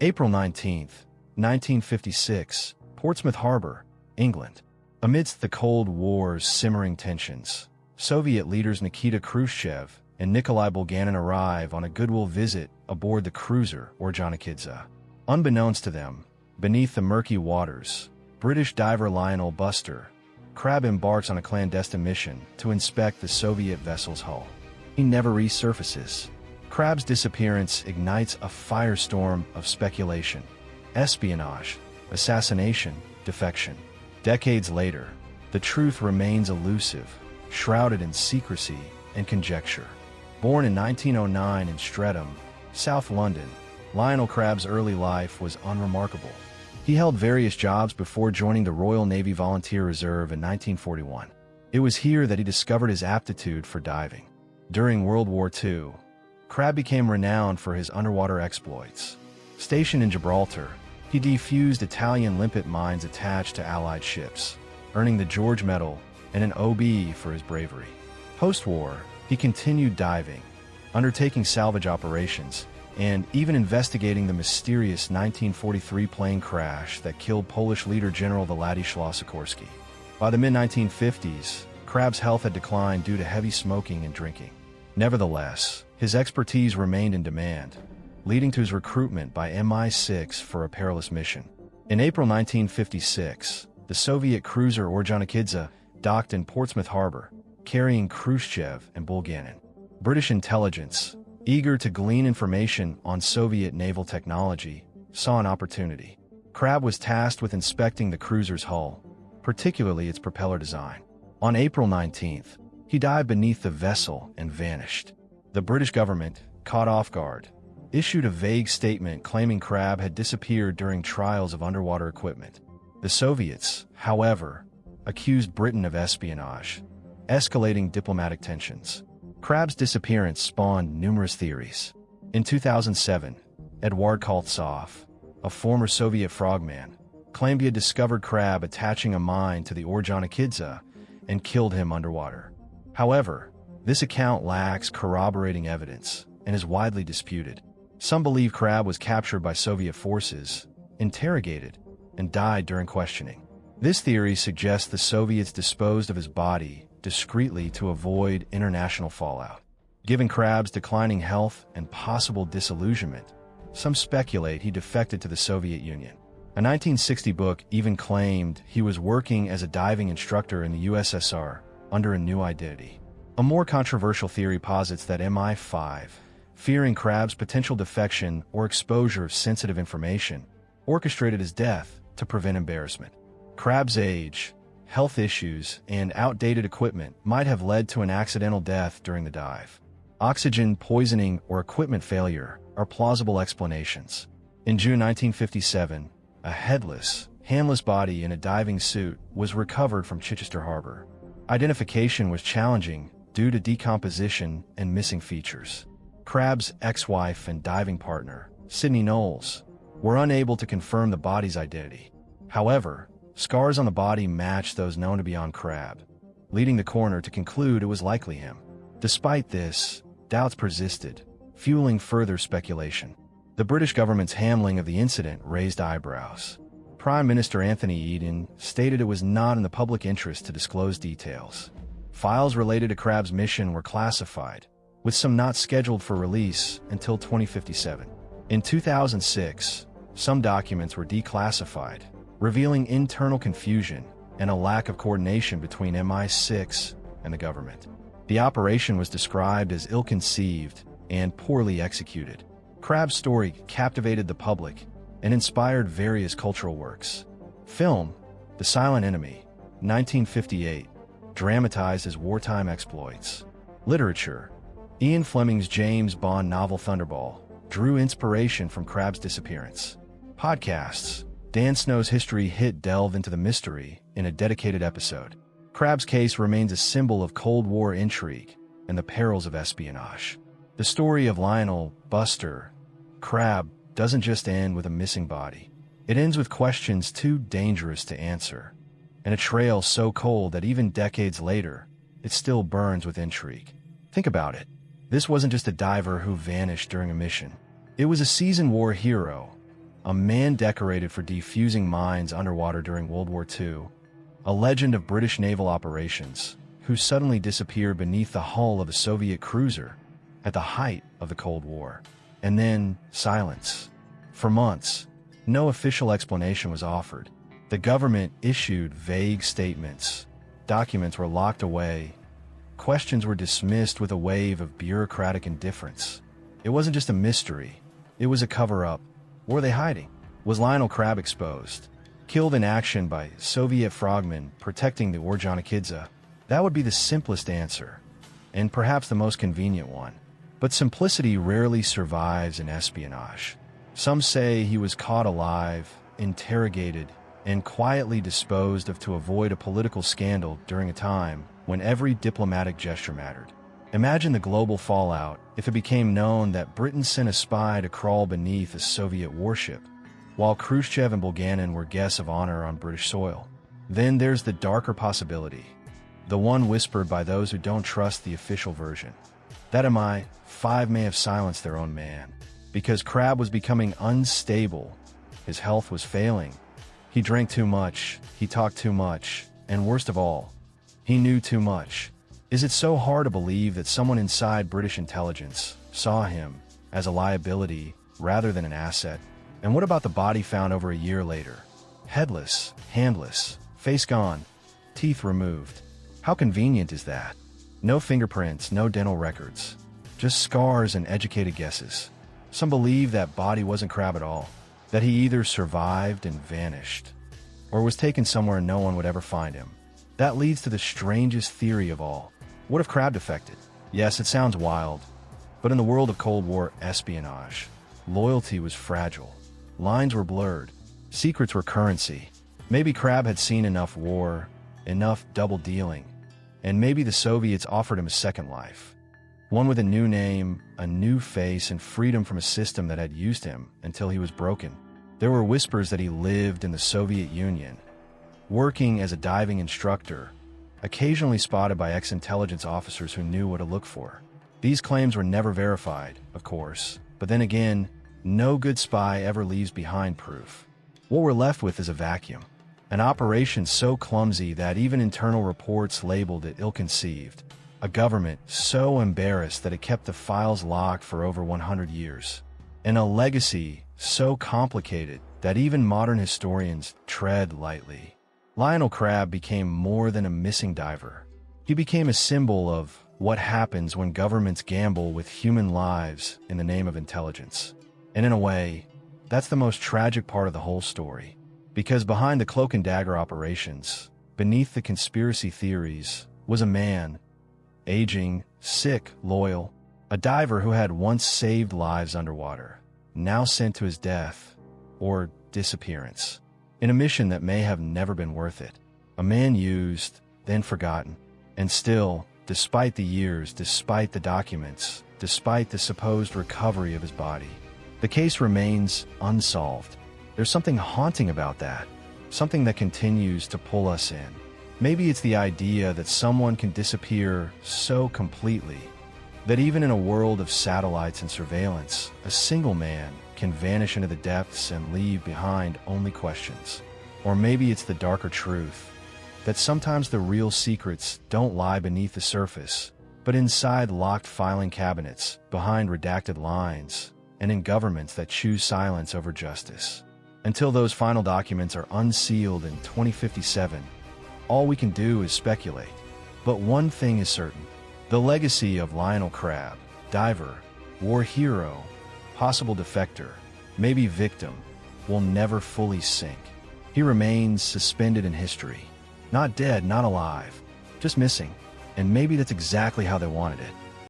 April 19, 1956, Portsmouth Harbour, England. Amidst the Cold War's simmering tensions, Soviet leaders Nikita Khrushchev and Nikolai Bulganin arrive on a goodwill visit aboard the cruiser Orjonikidze. Unbeknownst to them, beneath the murky waters, British diver Lionel Crab embarks on a clandestine mission to inspect the Soviet vessel's hull. He never resurfaces. Crab's disappearance ignites a firestorm of speculation, espionage, assassination, defection. Decades later, the truth remains elusive, shrouded in secrecy and conjecture. Born in 1909 in Streatham, South London, Lionel Crabb's early life was unremarkable. He held various jobs before joining the Royal Navy Volunteer Reserve in 1941. It was here that he discovered his aptitude for diving. During World War II, Crab became renowned for his underwater exploits. Stationed in Gibraltar, he defused Italian limpet mines attached to Allied ships, earning the George Medal and an OB for his bravery. Post-war, he continued diving, undertaking salvage operations, and even investigating the mysterious 1943 plane crash that killed Polish leader General Władysław Sikorski. By the mid-1950s, Crab's health had declined due to heavy smoking and drinking. Nevertheless, his expertise remained in demand, leading to his recruitment by MI6 for a perilous mission. In April 1956, the Soviet cruiser Orjonikidze docked in Portsmouth Harbour, carrying Khrushchev and Bulganin. British intelligence, eager to glean information on Soviet naval technology, saw an opportunity. Crab was tasked with inspecting the cruiser's hull, particularly its propeller design. On April 19th, he dived beneath the vessel and vanished. The British government, caught off guard, issued a vague statement claiming Crab had disappeared during trials of underwater equipment. The Soviets, however, accused Britain of espionage, escalating diplomatic tensions. Crab's disappearance spawned numerous theories. In 2007, Eduard Koltsov, a former Soviet frogman, claimed he had discovered Crab attaching a mine to the Orjonikidze and killed him underwater. However, this account lacks corroborating evidence and is widely disputed. Some believe Crab was captured by Soviet forces, interrogated, and died during questioning. This theory suggests the Soviets disposed of his body discreetly to avoid international fallout. Given Crab's declining health and possible disillusionment, some speculate he defected to the Soviet Union. A 1960 book even claimed he was working as a diving instructor in the USSR under a new identity. A more controversial theory posits that MI5, fearing Crab's potential defection or exposure of sensitive information, orchestrated his death to prevent embarrassment. Crab's age, health issues, and outdated equipment might have led to an accidental death during the dive. Oxygen poisoning or equipment failure are plausible explanations. In June 1957, a headless, handless body in a diving suit was recovered from Chichester Harbor. Identification was challenging due to decomposition and missing features. Crab's ex-wife and diving partner, Sydney Knowles, were unable to confirm the body's identity. However, scars on the body matched those known to be on Crab, leading the coroner to conclude it was likely him. Despite this, doubts persisted, fueling further speculation. The British government's handling of the incident raised eyebrows. Prime Minister Anthony Eden stated it was not in the public interest to disclose details. Files related to Crab's mission were classified, with some not scheduled for release until 2057. In 2006, some documents were declassified, revealing internal confusion and a lack of coordination between MI6 and the government. The operation was described as ill-conceived and poorly executed. Crab's story captivated the public and inspired various cultural works. Film, The Silent Enemy, 1958, dramatized his wartime exploits. Literature, Ian Fleming's James Bond novel Thunderball drew inspiration from Crab's disappearance. Podcasts, Dan Snow's history hit delved into the mystery in a dedicated episode. Crab's case remains a symbol of Cold War intrigue and the perils of espionage. The story of Lionel Crab doesn't just end with a missing body. It ends with questions too dangerous to answer, and a trail so cold that even decades later, it still burns with intrigue. Think about it. This wasn't just a diver who vanished during a mission. It was a seasoned war hero, a man decorated for defusing mines underwater during World War II, a legend of British naval operations, who suddenly disappeared beneath the hull of a Soviet cruiser at the height of the Cold War. And then, silence. For months, no official explanation was offered. The government issued vague statements. Documents were locked away. Questions were dismissed with a wave of bureaucratic indifference. It wasn't just a mystery. It was a cover-up. What were they hiding? Was Lionel Crabb exposed? Killed in action by Soviet frogmen protecting the Orjonikidze? That would be the simplest answer, and perhaps the most convenient one. But simplicity rarely survives in espionage. Some say he was caught alive, interrogated, and quietly disposed of to avoid a political scandal during a time when every diplomatic gesture mattered. Imagine the global fallout if it became known that Britain sent a spy to crawl beneath a Soviet warship, while Khrushchev and Bulganin were guests of honor on British soil. Then there's the darker possibility, the one whispered by those who don't trust the official version, that MI5 may have silenced their own man. Because Crab was becoming unstable, his health was failing, he drank too much, he talked too much, and worst of all, he knew too much. Is it so hard to believe that someone inside British intelligence saw him as a liability rather than an asset? And what about the body found over a year later? Headless, handless, face gone, teeth removed. How convenient is that? No fingerprints, no dental records, just scars and educated guesses. Some believe that body wasn't Crab at all, that he either survived and vanished, or was taken somewhere no one would ever find him. That leads to the strangest theory of all. What if Crab defected? Yes, it sounds wild, but in the world of Cold War espionage, loyalty was fragile. Lines were blurred. Secrets were currency. Maybe Crab had seen enough war, enough double-dealing, and maybe the Soviets offered him a second life. One with a new name, a new face, and freedom from a system that had used him until he was broken. There were whispers that he lived in the Soviet Union, working as a diving instructor, occasionally spotted by ex-intelligence officers who knew what to look for. These claims were never verified, of course, but then again, no good spy ever leaves behind proof. What we're left with is a vacuum. An operation so clumsy that even internal reports labeled it ill-conceived. A government so embarrassed that it kept the files locked for over 100 years. And a legacy so complicated that even modern historians tread lightly. Lionel Crab became more than a missing diver. He became a symbol of what happens when governments gamble with human lives in the name of intelligence. And in a way, that's the most tragic part of the whole story. Because behind the cloak and dagger operations, beneath the conspiracy theories, was a man, aging, sick, loyal, a diver who had once saved lives underwater, now sent to his death, or disappearance, in a mission that may have never been worth it. A man used, then forgotten, and still, despite the years, despite the documents, despite the supposed recovery of his body, the case remains unsolved. There's something haunting about that, something that continues to pull us in. Maybe it's the idea that someone can disappear so completely that even in a world of satellites and surveillance, a single man can vanish into the depths and leave behind only questions. Or maybe it's the darker truth, that sometimes the real secrets don't lie beneath the surface, but inside locked filing cabinets, behind redacted lines, and in governments that choose silence over justice. Until those final documents are unsealed in 2057, all we can do is speculate. But one thing is certain. The legacy of Lionel Crab, diver, war hero, possible defector, maybe victim, will never fully sink. He remains suspended in history. Not dead, not alive, just missing. And maybe that's exactly how they wanted it.